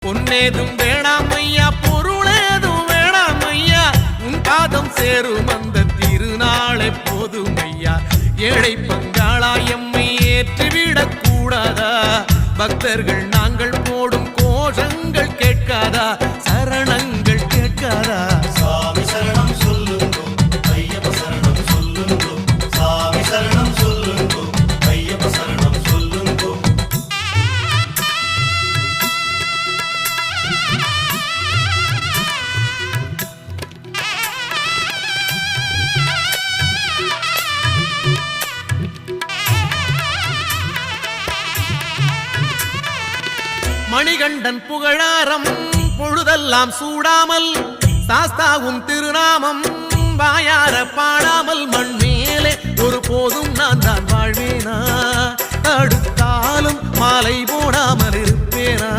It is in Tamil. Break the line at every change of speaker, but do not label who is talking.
பொன்னேதும் வேணாம் ஐயா, பொருளேதும் வேணாம் ஐயா, உன் பாதம் சேரும் அந்த திருநாளை போதும் ஐயா. ஏழை பங்காளா எம்மை ஏற்றிவிடக் கூடாதா? பக்தர்கள் நாங்கள் போடும் கோஷங்கள் கேட்காதா? சரணங்கள் கேட்காதா?
சாமி சரணம் சொல்லுங்கோ, ஐயப்ப சரணம் சொல்லுங்கோ, சாமி சரணம் சொல்லுங்கோ, ஐயப்ப சரணம் சொல்லுங்கோ.
மணிகண்டன் புகழாரம் பொழுதெல்லாம் சூடாமல், சாஸ்தாவும் திருநாமம் வாயார பாடாமல், மண் மேலே ஒரு போதும் நான் தான் வாழ்வேனா? தடுத்தாலும் மாலை போடாமல் இருப்பேனா?